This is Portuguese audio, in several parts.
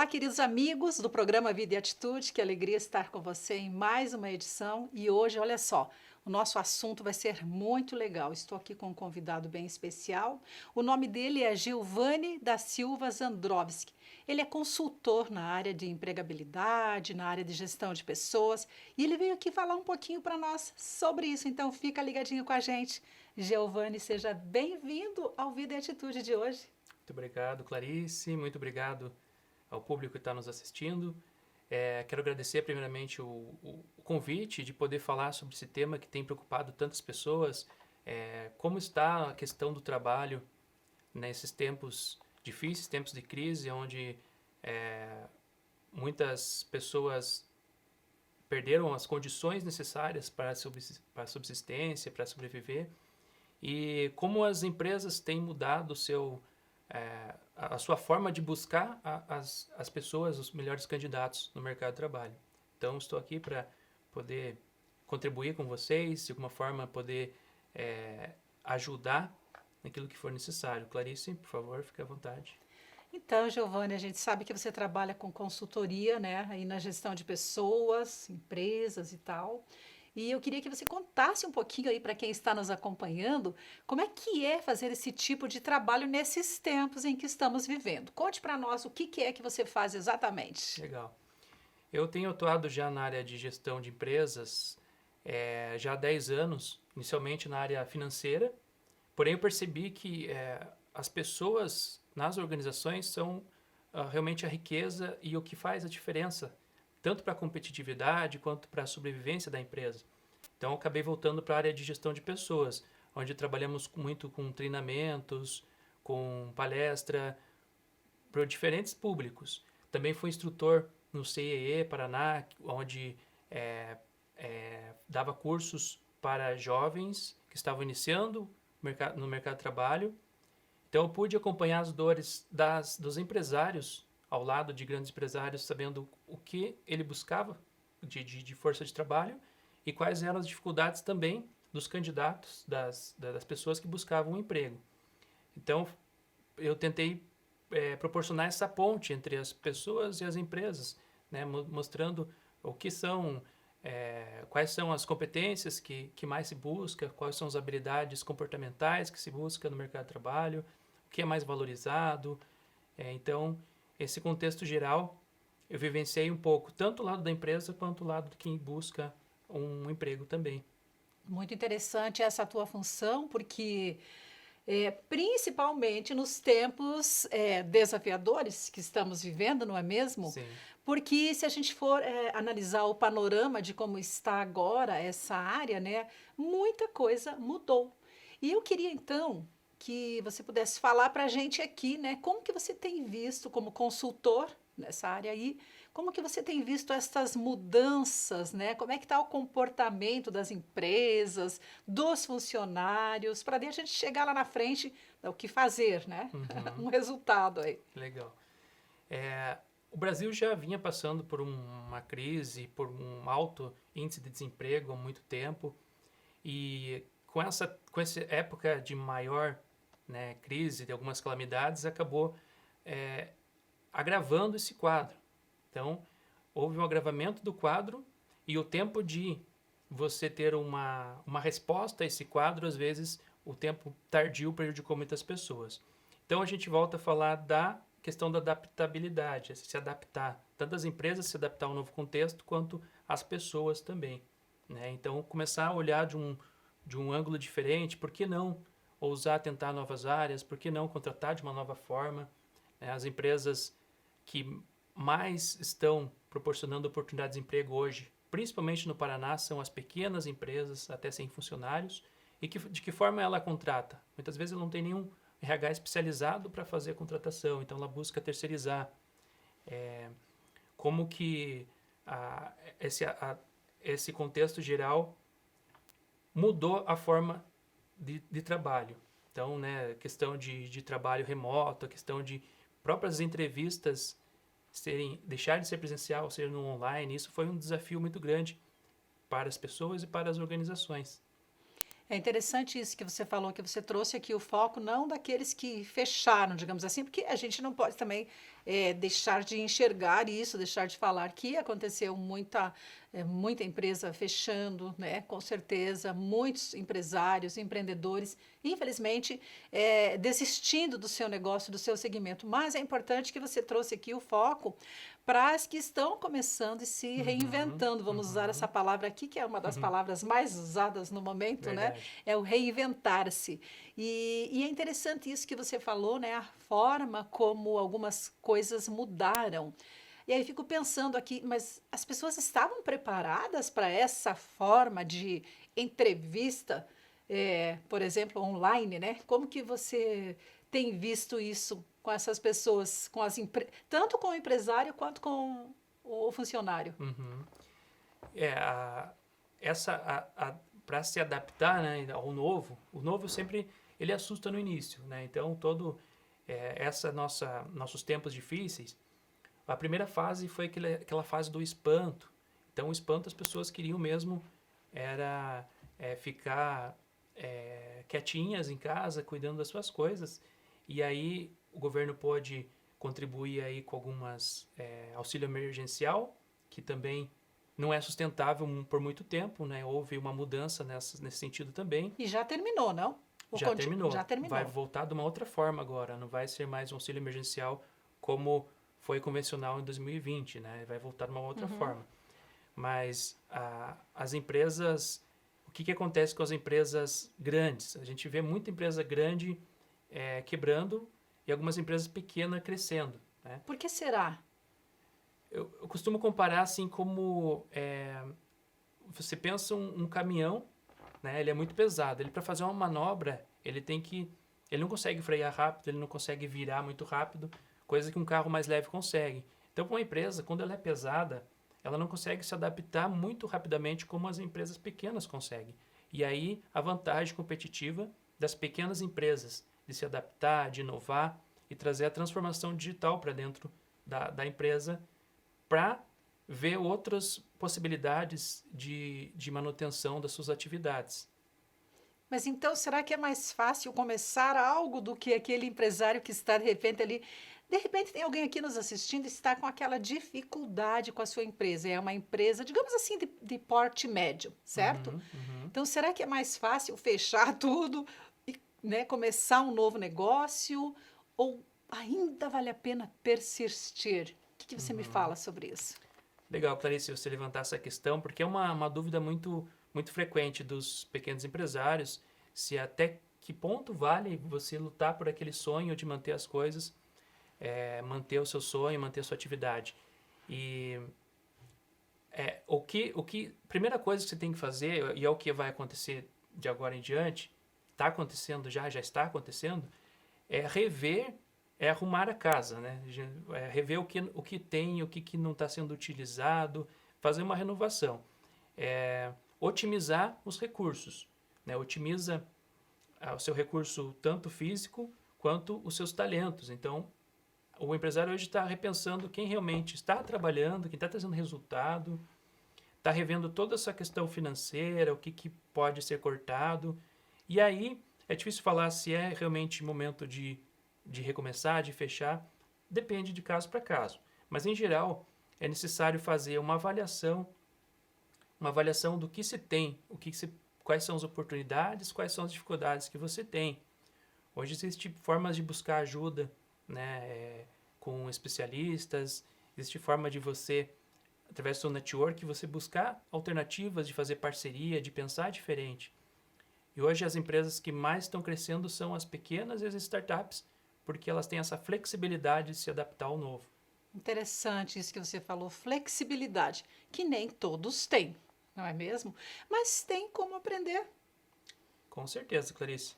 Olá, queridos amigos do programa Vida e Atitude, que alegria estar com você em mais uma edição. E hoje, olha só, o nosso assunto vai ser muito legal. Estou aqui com um convidado bem especial. O nome dele é Gilvani da Silva Zandrovski. Ele é consultor na área de empregabilidade, na área de gestão de pessoas, e ele veio aqui falar um pouquinho para nós sobre isso. Então, fica ligadinho com a gente. Gilvani, seja bem-vindo ao Vida e Atitude de hoje. Muito obrigado, Clarice. Muito obrigado ao público que está nos assistindo. Quero agradecer primeiramente o convite de poder falar sobre esse tema que tem preocupado tantas pessoas. Como está a questão do trabalho nesses tempos difíceis, tempos de crise, onde muitas pessoas perderam as condições necessárias para a subsistência, para sobreviver. E como as empresas têm mudado a sua forma de buscar as pessoas, os melhores candidatos no mercado de trabalho. Então, estou aqui para poder contribuir com vocês, de alguma forma poder ajudar naquilo que for necessário. Clarice, por favor, fique à vontade. Então, Giovanni, a gente sabe que você trabalha com consultoria, né, aí na gestão de pessoas, empresas e tal. E eu queria que você contasse um pouquinho aí para quem está nos acompanhando, como é que é fazer esse tipo de trabalho nesses tempos em que estamos vivendo. Conte para nós o que é que você faz exatamente. Legal. Eu tenho atuado já na área de gestão de empresas já há 10 anos, inicialmente na área financeira, porém eu percebi que as pessoas nas organizações são realmente a riqueza e o que faz a diferença, tanto para a competitividade quanto para a sobrevivência da empresa. Então, eu acabei voltando para a área de gestão de pessoas, onde trabalhamos muito com treinamentos, com palestra para diferentes públicos. Também fui instrutor no CIE Paraná, onde dava cursos para jovens que estavam iniciando no mercado de trabalho. Então, eu pude acompanhar as dores dos empresários ao lado de grandes empresários, sabendo o que ele buscava de força de trabalho e quais eram as dificuldades também dos candidatos, das pessoas que buscavam um emprego. Então, eu tentei proporcionar essa ponte entre as pessoas e as empresas, né, mostrando o que são, quais são as competências que mais se busca, quais são as habilidades comportamentais que se busca no mercado de trabalho, o que é mais valorizado. Então, esse contexto geral, eu vivenciei um pouco, tanto o lado da empresa quanto o lado de quem busca um emprego também. Muito interessante essa tua função, porque principalmente nos tempos desafiadores que estamos vivendo, não é mesmo? Sim. Porque se a gente for analisar o panorama de como está agora essa área, né, muita coisa mudou. E eu queria então que você pudesse falar para a gente aqui, né, como que você tem visto como consultor nessa área aí, como que você tem visto essas mudanças, né? Como é que está o comportamento das empresas, dos funcionários, para daí a gente chegar lá na frente, o que fazer, né? Uhum. Um resultado aí. Legal. O Brasil já vinha passando por uma crise, por um alto índice de desemprego há muito tempo, e com essa época de maior, né, crise, de algumas calamidades, acabou agravando esse quadro. Então, houve um agravamento do quadro e o tempo de você ter uma resposta a esse quadro, às vezes, o tempo tardio prejudicou muitas pessoas. Então, a gente volta a falar da questão da adaptabilidade, se adaptar, tanto as empresas se adaptar ao novo contexto, quanto as pessoas também, né? Então, começar a olhar de um ângulo diferente, por que não ousar tentar novas áreas, por que não contratar de uma nova forma, né? As empresas que mais estão proporcionando oportunidades de emprego hoje, principalmente no Paraná, são as pequenas empresas, até 100 funcionários, e de que forma ela contrata? Muitas vezes ela não tem nenhum RH especializado para fazer a contratação, então ela busca terceirizar. Como que a, esse, a, esse contexto geral mudou a forma de trabalho. Então, né, a questão de trabalho remoto, a questão de próprias entrevistas deixar de ser presencial, ser no online, isso foi um desafio muito grande para as pessoas e para as organizações. É interessante isso que você falou, que você trouxe aqui o foco não daqueles que fecharam, digamos assim, porque a gente não pode também deixar de enxergar isso, deixar de falar que aconteceu muita empresa fechando, né? Com certeza, muitos empresários, empreendedores, infelizmente, desistindo do seu negócio, do seu segmento. Mas é importante que você trouxe aqui o foco para as que estão começando e se Uhum, reinventando. Vamos usar essa uhum, palavra aqui, que é uma das uhum, palavras mais usadas no momento, né? verdade. É o reinventar-se. E é interessante isso que você falou, né? A forma como algumas coisas mudaram. E aí fico pensando aqui, mas as pessoas estavam preparadas para essa forma de entrevista, por exemplo, online, né? Como que você tem visto isso com essas pessoas, tanto com o empresário quanto com o funcionário? Uhum. É, a, para se adaptar, né, ao novo, o novo sempre ele assusta no início, né? Então essa nossos tempos difíceis, a primeira fase foi aquela fase do espanto. Então o espanto as pessoas queriam mesmo era ficar quietinhas em casa, cuidando das suas coisas. E aí o governo pôde contribuir aí com algumas auxílio emergencial, que também não é sustentável por muito tempo, né? Houve uma mudança nesse sentido também. E já terminou, não? Já Já terminou. Vai terminou. voltar de uma outra forma agora. Não vai ser mais um auxílio emergencial como foi convencional em 2020, né? Vai voltar de uma outra Uhum. forma. Mas as empresas, o que acontece com as empresas grandes? A gente vê muita empresa grande quebrando e algumas empresas pequenas crescendo, né? Por que será? Eu costumo comparar assim como você pensa um caminhão, né? Ele é muito pesado. Ele para fazer uma manobra, ele não consegue frear rápido, ele não consegue virar muito rápido, coisa que um carro mais leve consegue. Então, para uma empresa, quando ela é pesada, ela não consegue se adaptar muito rapidamente como as empresas pequenas conseguem. E aí a vantagem competitiva das pequenas empresas de se adaptar, de inovar e trazer a transformação digital para dentro da empresa para ver outras possibilidades de manutenção das suas atividades. Mas então, será que é mais fácil começar algo do que aquele empresário que está de repente ali? De repente, tem alguém aqui nos assistindo e está com aquela dificuldade com a sua empresa. É uma empresa, digamos assim, de porte médio, certo? Uhum, uhum. Então, será que é mais fácil fechar tudo e, né, começar um novo negócio? Ou ainda vale a pena persistir? O que você me Uhum. fala sobre isso? Legal, Clarice, você levantar essa questão, porque é uma dúvida muito frequente dos pequenos empresários, se até que ponto vale você lutar por aquele sonho de manter as coisas, manter o seu sonho, manter a sua atividade. E primeira coisa que você tem que fazer, e é o que vai acontecer de agora em diante, está acontecendo já está acontecendo, é rever, é arrumar a casa, né? Rever o que tem, o que não está sendo utilizado, fazer uma renovação. Otimizar os recursos, né? Otimiza o seu recurso tanto físico quanto os seus talentos. Então, o empresário hoje está repensando quem realmente está trabalhando, quem está trazendo resultado, está revendo toda essa questão financeira, o que pode ser cortado. E aí é difícil falar se é realmente momento de recomeçar, de fechar. Depende de caso para caso. Mas, em geral, é necessário fazer uma avaliação do que se tem, quais são as oportunidades, quais são as dificuldades que você tem. Hoje existem formas de buscar ajuda, né, com especialistas, existe forma de você, através do seu network, você buscar alternativas de fazer parceria, de pensar diferente. E hoje as empresas que mais estão crescendo são as pequenas e as startups, porque elas têm essa flexibilidade de se adaptar ao novo. Interessante isso que você falou, flexibilidade, que nem todos têm, não é mesmo? Mas tem como aprender. Com certeza, Clarice.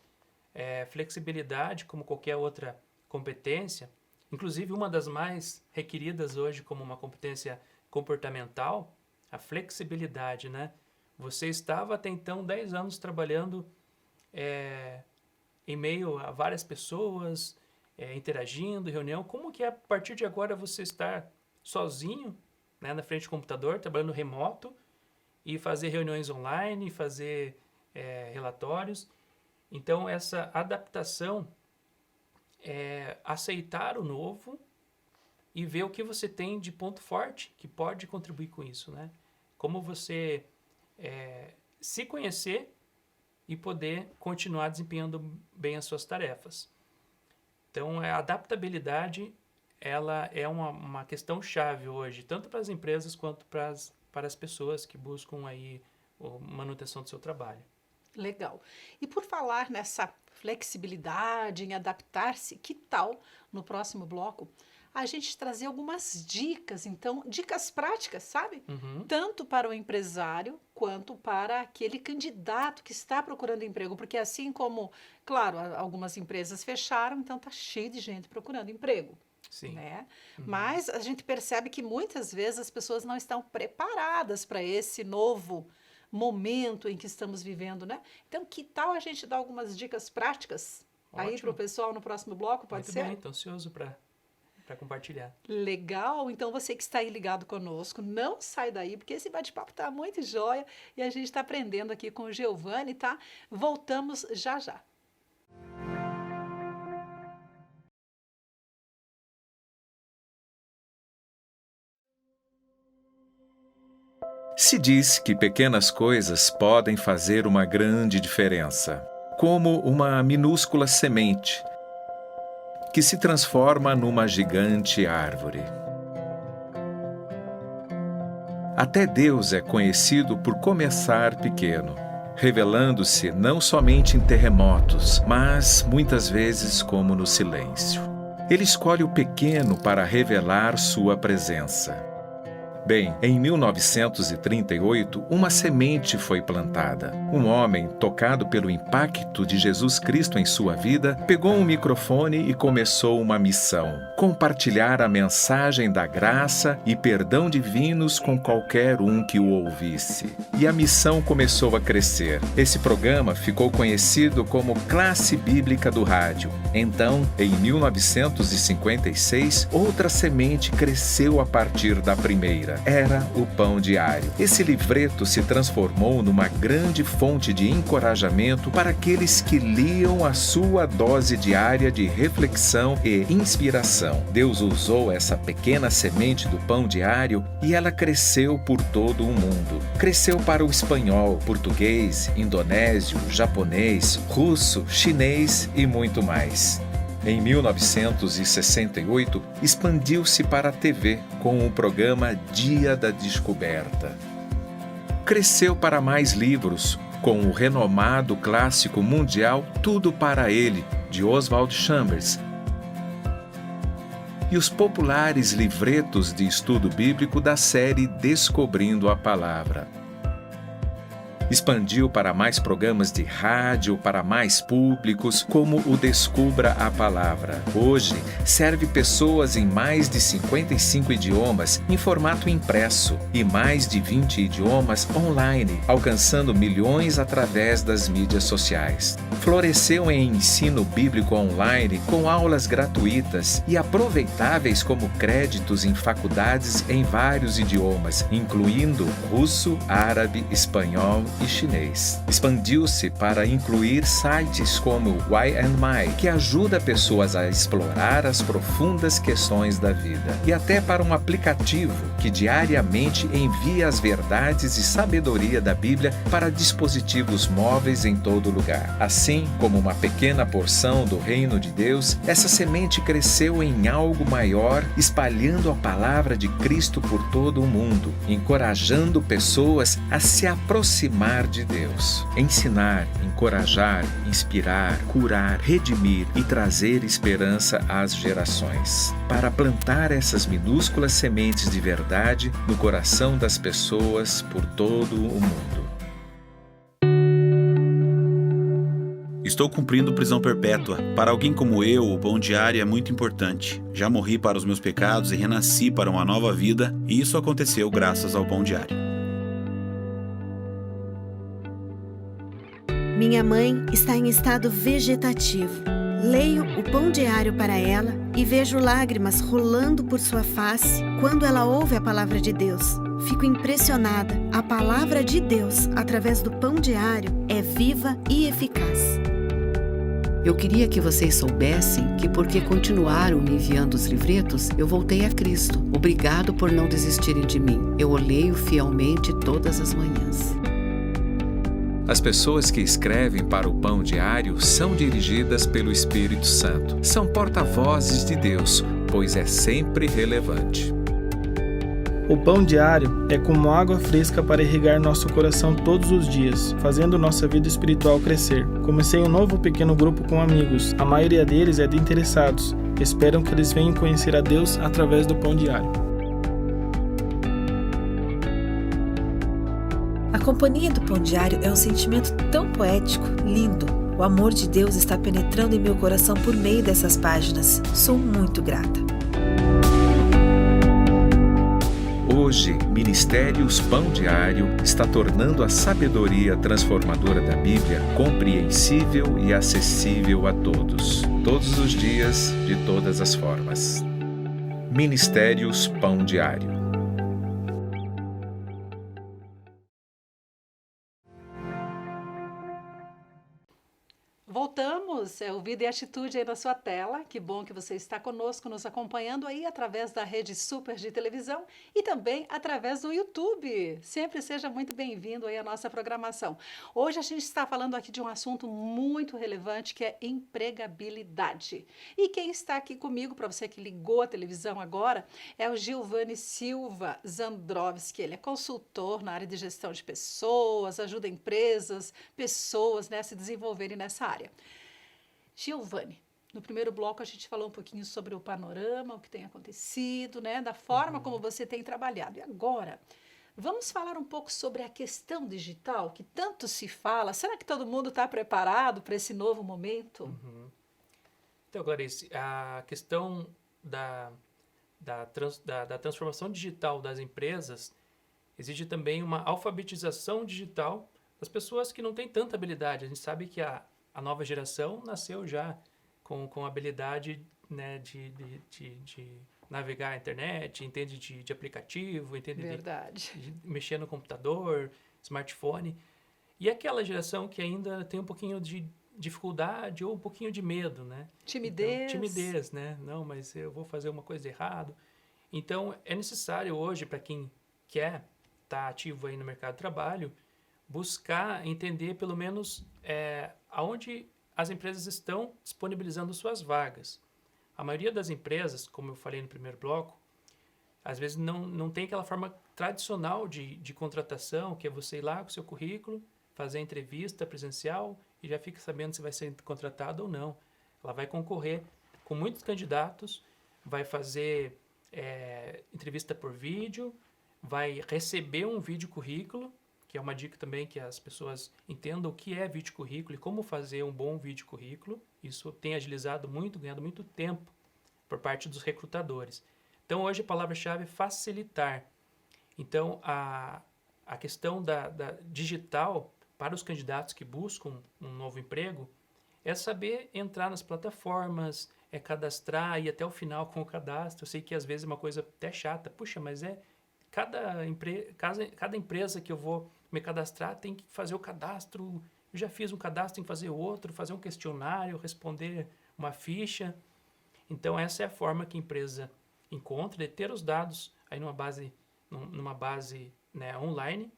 Flexibilidade, como qualquer outra competência, inclusive uma das mais requeridas hoje como uma competência comportamental, a flexibilidade, né? Você estava até então 10 anos trabalhando em meio a várias pessoas, interagindo, reunião. Como que é a partir de agora você estar sozinho, né, na frente do computador, trabalhando remoto e fazer reuniões online, fazer relatórios. Então, essa adaptação é aceitar o novo e ver o que você tem de ponto forte que pode contribuir com isso, né? Como você se conhecer e poder continuar desempenhando bem as suas tarefas. Então, a adaptabilidade, ela é uma questão chave hoje, tanto para as empresas quanto para as pessoas que buscam aí a manutenção do seu trabalho. Legal. E por falar nessa flexibilidade, em adaptar-se, que tal, no próximo bloco, a gente trazer algumas dicas, então, dicas práticas, sabe? Uhum. Tanto para o empresário quanto para aquele candidato que está procurando emprego, porque assim como, claro, algumas empresas fecharam, então está cheio de gente procurando emprego. Sim. Né? Uhum. Mas a gente percebe que muitas vezes as pessoas não estão preparadas para esse novo momento em que estamos vivendo, né? Então, que tal a gente dar algumas dicas práticas aí para o pessoal no próximo bloco, pode ser? Muito bem, estou ansioso para compartilhar. Legal, então você que está aí ligado conosco, não sai daí, porque esse bate-papo está muito jóia e a gente está aprendendo aqui com o Giovanni, tá? Voltamos já já. Se diz que pequenas coisas podem fazer uma grande diferença, como uma minúscula semente que se transforma numa gigante árvore. Até Deus é conhecido por começar pequeno, revelando-se não somente em terremotos, mas muitas vezes como no silêncio. Ele escolhe o pequeno para revelar sua presença. Bem, em 1938, uma semente foi plantada. Um homem, tocado pelo impacto de Jesus Cristo em sua vida, pegou um microfone e começou uma missão: compartilhar a mensagem da graça e perdão divinos com qualquer um que o ouvisse. E a missão começou a crescer. Esse programa ficou conhecido como Classe Bíblica do Rádio. Então, em 1956, outra semente cresceu a partir da primeira. Era o Pão Diário. Esse livreto se transformou numa grande fonte de encorajamento para aqueles que liam a sua dose diária de reflexão e inspiração. Deus usou essa pequena semente do Pão Diário e ela cresceu por todo o mundo. Cresceu para o espanhol, português, indonésio, japonês, russo, chinês e muito mais. Em 1968, expandiu-se para a TV com o programa Dia da Descoberta. Cresceu para mais livros, com o renomado clássico mundial Tudo para Ele, de Oswald Chambers, e os populares livretos de estudo bíblico da série Descobrindo a Palavra. Expandiu para mais programas de rádio, para mais públicos, como o Descubra a Palavra. Hoje, serve pessoas em mais de 55 idiomas em formato impresso e mais de 20 idiomas online, alcançando milhões através das mídias sociais. Floresceu em ensino bíblico online com aulas gratuitas e aproveitáveis como créditos em faculdades em vários idiomas, incluindo russo, árabe, espanhol e chinês. Expandiu-se para incluir sites como Why and My, que ajuda pessoas a explorar as profundas questões da vida, e até para um aplicativo que diariamente envia as verdades e sabedoria da Bíblia para dispositivos móveis em todo lugar. Assim como uma pequena porção do reino de Deus, essa semente cresceu em algo maior, espalhando a palavra de Cristo por todo o mundo, encorajando pessoas a se aproximar de Deus. Ensinar, encorajar, inspirar, curar, redimir e trazer esperança às gerações. Para plantar essas minúsculas sementes de verdade no coração das pessoas por todo o mundo. Estou cumprindo prisão perpétua. Para alguém como eu, o pão diário é muito importante. Já morri para os meus pecados e renasci para uma nova vida, e isso aconteceu graças ao pão diário. Minha mãe está em estado vegetativo. Leio o pão diário para ela e vejo lágrimas rolando por sua face quando ela ouve a palavra de Deus. Fico impressionada. A palavra de Deus, através do Pão Diário, é viva e eficaz. Eu queria que vocês soubessem que porque continuaram me enviando os livretos, eu voltei a Cristo. Obrigado por não desistirem de mim. Eu o leio fielmente todas as manhãs. As pessoas que escrevem para o Pão Diário são dirigidas pelo Espírito Santo. São porta-vozes de Deus, pois é sempre relevante. O Pão Diário é como água fresca para irrigar nosso coração todos os dias, fazendo nossa vida espiritual crescer. Comecei um novo pequeno grupo com amigos. A maioria deles é de interessados. Esperam que eles venham conhecer a Deus através do Pão Diário. A companhia do Pão Diário é um sentimento tão poético, lindo. O amor de Deus está penetrando em meu coração por meio dessas páginas. Sou muito grata. Hoje, Ministérios Pão Diário está tornando a sabedoria transformadora da Bíblia compreensível e acessível a todos os dias, de todas as formas. Ministérios Pão Diário. Voltamos, é o Vida e Atitude aí na sua tela. Que bom que você está conosco, nos acompanhando aí através da Rede Super de televisão e também através do YouTube. Sempre seja muito bem-vindo aí à nossa programação. Hoje a gente está falando aqui de um assunto muito relevante que é empregabilidade. E quem está aqui comigo, para você que ligou a televisão agora, é o Giovanni Silva Zandrovski. Ele é consultor na área de gestão de pessoas, ajuda empresas, pessoas, né, a se desenvolverem nessa área. Giovanni, no primeiro bloco a gente falou um pouquinho sobre o panorama, o que tem acontecido, né, da forma como você tem trabalhado. E agora, vamos falar um pouco sobre a questão digital, que tanto se fala. Será que todo mundo está preparado para esse novo momento? Então, Clarice, a questão da transformação digital das empresas exige também uma alfabetização digital das pessoas que não têm tanta habilidade. A gente sabe que a nova geração nasceu já com habilidade, né, de navegar a internet, entende de aplicativo, entende de mexer no computador, smartphone. E aquela geração que ainda tem um pouquinho de dificuldade ou um pouquinho de medo, né? Timidez. Então, timidez, né? Não, mas eu vou fazer uma coisa errada. Então, é necessário hoje, para quem quer estar ativo aí no mercado de trabalho, buscar entender pelo menos aonde as empresas estão disponibilizando suas vagas. A maioria das empresas, como eu falei no primeiro bloco, às vezes não tem aquela forma tradicional de contratação, que é você ir lá com o seu currículo, fazer a entrevista presencial e já fica sabendo se vai ser contratado ou não. Ela vai concorrer com muitos candidatos, vai fazer entrevista por vídeo, vai receber um vídeo currículo, que é uma dica também que as pessoas entendam o que é vídeo currículo e como fazer um bom vídeo currículo. Isso tem agilizado muito, ganhado muito tempo por parte dos recrutadores. Então, hoje a palavra-chave é facilitar. Então, a questão da digital para os candidatos que buscam um novo emprego é saber entrar nas plataformas, cadastrar e ir até o final com o cadastro. Eu sei que às vezes é uma coisa até chata. Puxa, mas cada empresa que eu vou me cadastrar tem que fazer o cadastro. Eu já fiz um cadastro, tem que fazer outro, fazer um questionário, responder uma ficha. Então, essa é a forma que a empresa encontra de ter os dados aí numa base, né, online,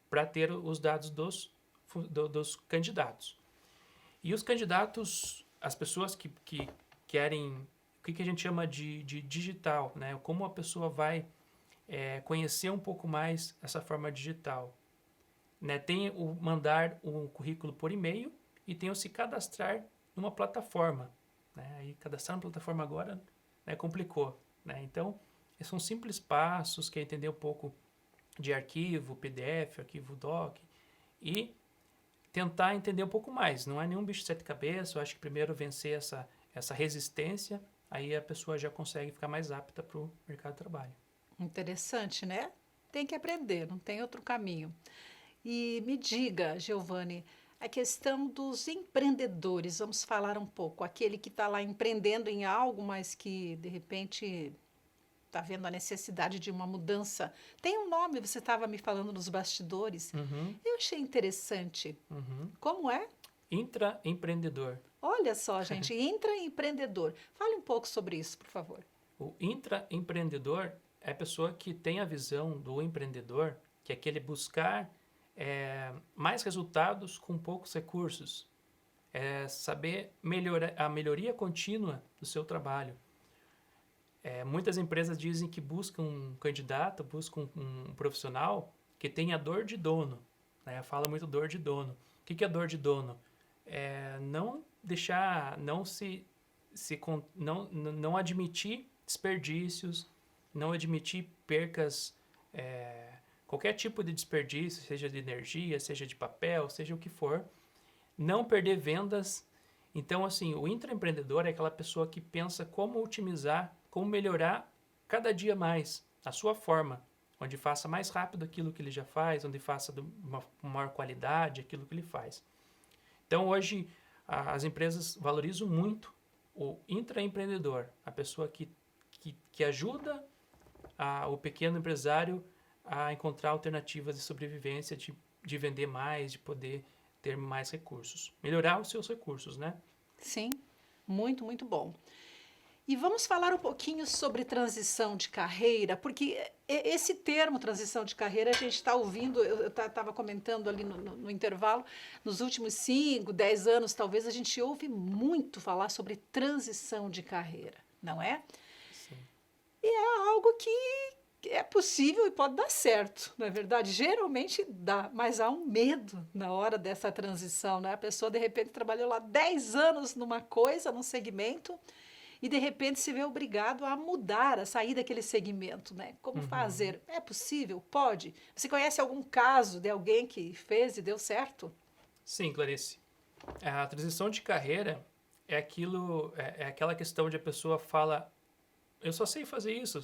para ter os dados dos candidatos. E os candidatos, as pessoas que querem, o que a gente chama de digital, né? Como a pessoa vai conhecer um pouco mais essa forma digital. Né? Tem o mandar um currículo por e-mail e tem o se cadastrar numa plataforma. Né? E cadastrar na plataforma agora, né, complicou. Né? Então, esses são simples passos, que é entender um pouco de arquivo, PDF, arquivo doc, e tentar entender um pouco mais. Não é nenhum bicho de sete cabeças, eu acho que primeiro vencer essa resistência, aí a pessoa já consegue ficar mais apta para o mercado de trabalho. Interessante, né? Tem que aprender, não tem outro caminho. E me diga, Giovanni, a questão dos empreendedores, vamos falar um pouco. Aquele que está lá empreendendo em algo, mas que, de repente, está vendo a necessidade de uma mudança. Tem um nome, você estava me falando nos bastidores. Eu achei interessante. Como é? Intraempreendedor. Olha só, gente, intraempreendedor. Fale um pouco sobre isso, por favor. O intraempreendedor é a pessoa que tem a visão do empreendedor, que é aquele buscar mais resultados com poucos recursos. É saber melhorar a melhoria contínua do seu trabalho. Muitas empresas dizem que buscam um candidato, buscam um profissional que tenha dor de dono. Né? Fala muito dor de dono. O que é dor de dono? Não deixar, não admitir desperdícios, não admitir percas, qualquer tipo de desperdício, seja de energia, seja de papel, seja o que for, não perder vendas. Então, assim, o intraempreendedor é aquela pessoa que pensa como otimizar, como melhorar cada dia mais a sua forma, onde faça mais rápido aquilo que ele já faz, onde faça de uma maior qualidade aquilo que ele faz. Então, hoje, as empresas valorizam muito o intraempreendedor, a pessoa que ajuda o pequeno empresário a encontrar alternativas de sobrevivência, de vender mais, de poder ter mais recursos. Melhorar os seus recursos, né? Sim, muito, muito bom. E vamos falar um pouquinho sobre transição de carreira, porque esse termo, transição de carreira, a gente está ouvindo, eu estava comentando ali no intervalo, nos últimos 5, 10 anos, talvez, a gente ouve muito falar sobre transição de carreira, não é? Sim. E é algo que é possível e pode dar certo, não é verdade? Geralmente dá, mas há um medo na hora dessa transição, né? A pessoa, de repente, trabalhou lá 10 anos numa coisa, num segmento, e de repente se vê obrigado a mudar, a sair daquele segmento, né? Como fazer? É possível? Pode? Você conhece algum caso de alguém que fez e deu certo? Sim, Clarice. A transição de carreira é aquela questão de a pessoa fala, eu só sei fazer isso,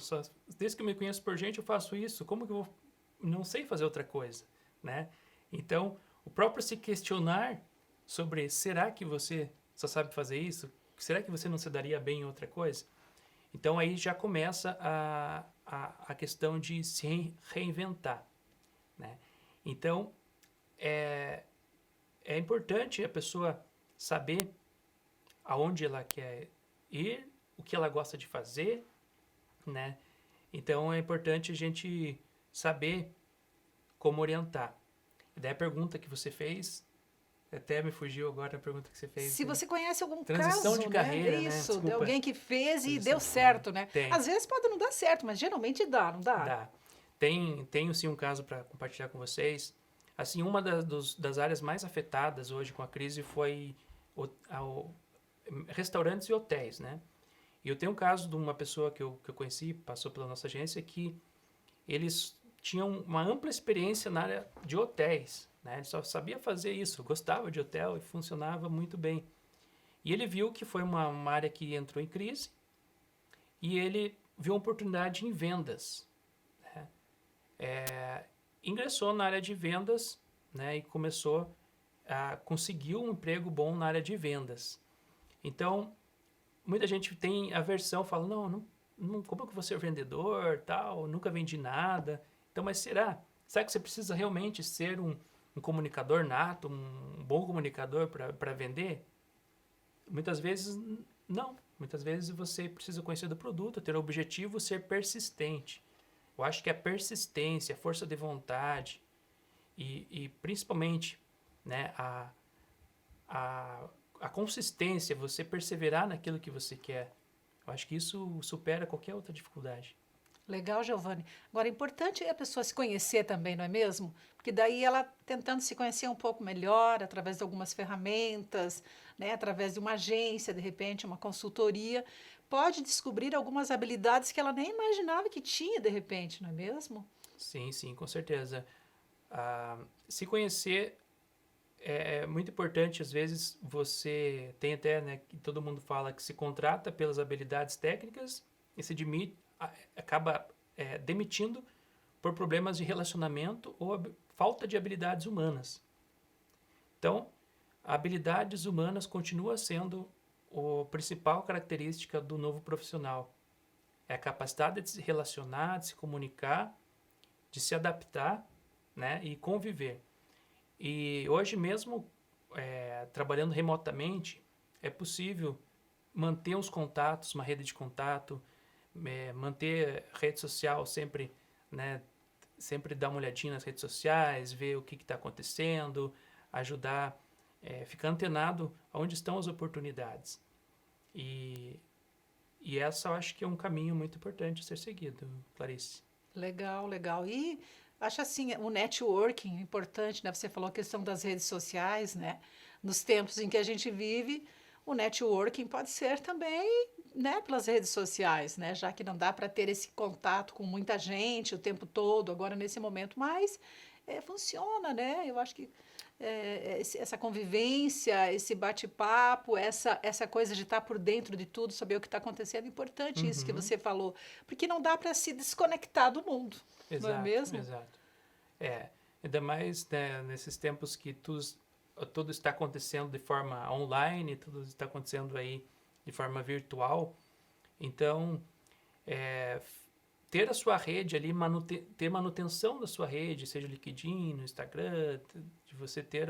desde que eu me conheço por gente eu faço isso, como que eu não sei fazer outra coisa, né? Então, o próprio se questionar sobre, será que você só sabe fazer isso? Será que você não se daria bem em outra coisa? Então, aí já começa a questão de se reinventar, né? Então, é importante a pessoa saber aonde ela quer ir, o que ela gosta de fazer, né? Então, é importante a gente saber como orientar. E daí a pergunta que você fez, até me fugiu agora a pergunta que você fez. Se você conhece algum transição caso, de carreira, né? né? Isso, de Desculpa. alguém que fez e Transição deu de certo, carreira. né? Tem. Às vezes pode não dar certo, mas geralmente dá, não dá? Dá. Tenho sim um caso para compartilhar com vocês. Assim, uma das áreas mais afetadas hoje com a crise foi restaurantes e hotéis, né? E eu tenho um caso de uma pessoa que eu conheci, passou pela nossa agência, que eles tinham uma ampla experiência na área de hotéis, né? Ele só sabia fazer isso, gostava de hotel e funcionava muito bem. E ele viu que foi uma área que entrou em crise e ele viu uma oportunidade em vendas, né? Ingressou na área de vendas, né? E começou a conseguir um emprego bom na área de vendas. Então, muita gente tem aversão, fala, não, como é que eu vou ser vendedor, tal, nunca vendi nada. Então, mas será que você precisa realmente ser um comunicador nato, um bom comunicador para vender? Muitas vezes, não. Muitas vezes você precisa conhecer do produto, ter o objetivo, ser persistente. Eu acho que a persistência, a força de vontade e principalmente, né, a consistência, você perseverar naquilo que você quer, eu acho que isso supera qualquer outra dificuldade. Legal, Giovanni. Agora, é importante a pessoa se conhecer também, não é mesmo? Porque daí ela, tentando se conhecer um pouco melhor, através de algumas ferramentas, né, através de uma agência, de repente, uma consultoria, pode descobrir algumas habilidades que ela nem imaginava que tinha, de repente, não é mesmo? Sim, com certeza. Se conhecer é muito importante. Às vezes você tem até, né, que todo mundo fala que se contrata pelas habilidades técnicas e se acaba demitindo por problemas de relacionamento ou falta de habilidades humanas. Então, habilidades humanas continua sendo a principal característica do novo profissional. É a capacidade de se relacionar, de se comunicar, de se adaptar, né, e conviver. E hoje mesmo, trabalhando remotamente, é possível manter os contatos, uma rede de contato, manter rede social sempre, né, sempre dar uma olhadinha nas redes sociais, ver o que está acontecendo, ajudar, ficar antenado aonde estão as oportunidades. E essa eu acho que é um caminho muito importante a ser seguido, Clarice. Legal, legal. E acho assim, o networking é importante, né? Você falou a questão das redes sociais, né? Nos tempos em que a gente vive, o networking pode ser também, né, pelas redes sociais, né? Já que não dá para ter esse contato com muita gente o tempo todo, agora nesse momento, mas funciona, né? Eu acho que essa convivência, esse bate-papo, essa coisa de estar por dentro de tudo, saber o que está acontecendo, é importante isso que você falou, porque não dá para se desconectar do mundo, Exato, não é mesmo? Exato. Ainda mais, né, nesses tempos que tudo está acontecendo de forma online, tudo está acontecendo aí de forma virtual. Então, ter a sua rede ali, ter manutenção da sua rede, seja no no Instagram, de você ter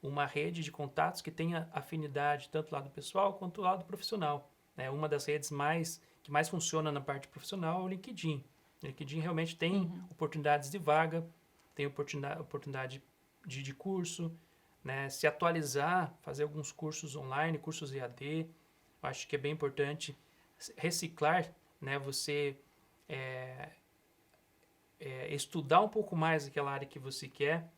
uma rede de contatos que tenha afinidade tanto do lado pessoal quanto do lado profissional. Né? Uma das redes que mais funciona na parte profissional é o LinkedIn. O LinkedIn realmente tem oportunidades de vaga, tem oportunidade de curso, né? Se atualizar, fazer alguns cursos online, cursos EAD. Acho que é bem importante reciclar, né? Você estudar um pouco mais aquela área que você quer.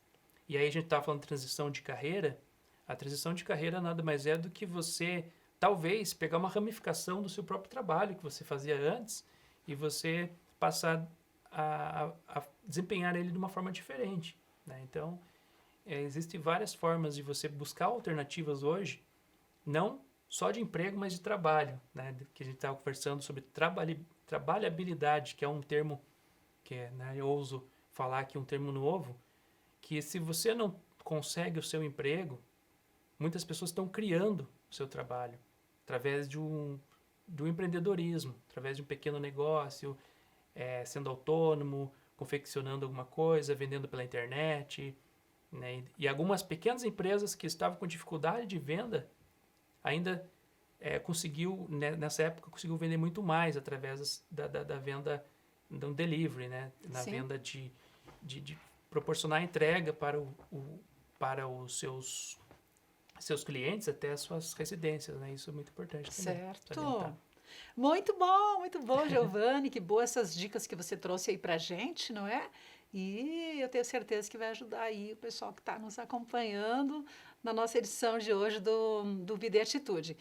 E aí a gente está falando de transição de carreira. A transição de carreira nada mais é do que você, talvez, pegar uma ramificação do seu próprio trabalho que você fazia antes e você passar a desempenhar ele de uma forma diferente. Né? Então, existem várias formas de você buscar alternativas hoje, não só de emprego, mas de trabalho. Né? Que a gente estava conversando sobre trabalhabilidade, que é um termo que né, eu ouso falar aqui, um termo novo, que se você não consegue o seu emprego, muitas pessoas estão criando o seu trabalho através do empreendedorismo, através de um pequeno negócio, sendo autônomo, confeccionando alguma coisa, vendendo pela internet. Né? E algumas pequenas empresas que estavam com dificuldade de venda ainda nessa época, conseguiu vender muito mais através da venda do delivery, né? Na Sim. venda de proporcionar entrega para os seus clientes até as suas residências. Né? Isso é muito importante também. Certo. Muito bom, Giovanni. Que boas essas dicas que você trouxe aí pra gente, não é? E eu tenho certeza que vai ajudar aí o pessoal que está nos acompanhando na nossa edição de hoje do Vida e Atitude.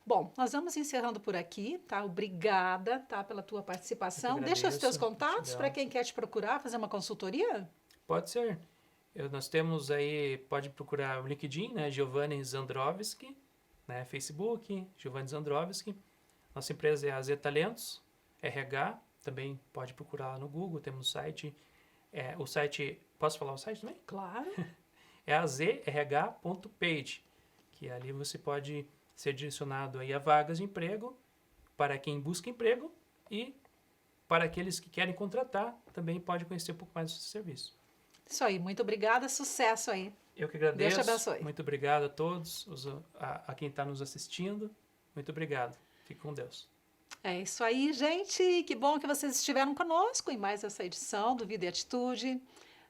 Bom, nós vamos encerrando por aqui, tá? Obrigada, tá, pela tua participação. Deixa os teus contatos para quem quer te procurar, fazer uma consultoria. Pode ser. Nós temos aí, pode procurar o LinkedIn, né? Giovanni Zandrovski, né? Facebook, Giovanni Zandrovski. Nossa empresa é a Z Talentos, RH, também pode procurar lá no Google, temos o site. O site, posso falar o site também? Claro. É azrh.page, que ali você pode ser direcionado aí a vagas de emprego para quem busca emprego e para aqueles que querem contratar, também pode conhecer um pouco mais do seu serviço. Isso aí, muito obrigada, sucesso aí. Eu que agradeço. Deus te abençoe. Muito obrigado a todos, a quem está nos assistindo. Muito obrigado. Fique com Deus. É isso aí, gente. Que bom que vocês estiveram conosco em mais essa edição do Vida e Atitude.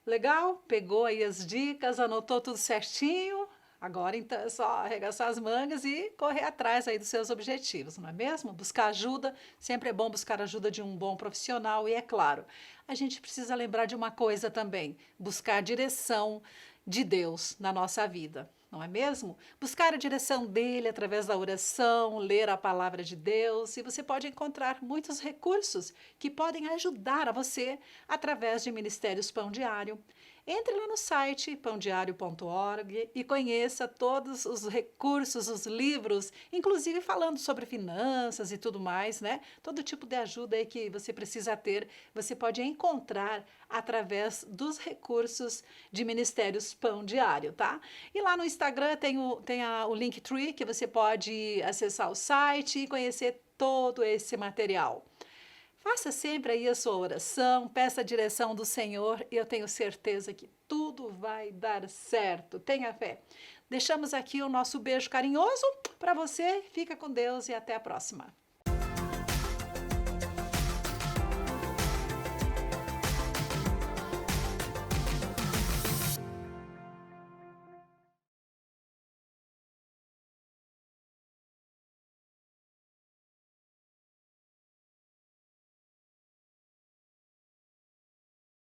Legal? Pegou aí as dicas, anotou tudo certinho. Agora, então, é só arregaçar as mangas e correr atrás aí dos seus objetivos, não é mesmo? Buscar ajuda, sempre é bom buscar ajuda de um bom profissional e, é claro, a gente precisa lembrar de uma coisa também, buscar a direção de Deus na nossa vida, não é mesmo? Buscar a direção dele através da oração, ler a palavra de Deus, e você pode encontrar muitos recursos que podem ajudar a você através de Ministérios Pão Diário. Entre lá no site pãodiario.org e conheça todos os recursos, os livros, inclusive falando sobre finanças e tudo mais, né? Todo tipo de ajuda aí que você precisa ter, você pode encontrar através dos recursos de Ministérios Pão Diário, tá? E lá no Instagram tem o Linktree, que você pode acessar o site e conhecer todo esse material. Faça sempre aí a sua oração, peça a direção do Senhor e eu tenho certeza que tudo vai dar certo. Tenha fé. Deixamos aqui o nosso beijo carinhoso para você. Fica com Deus e até a próxima.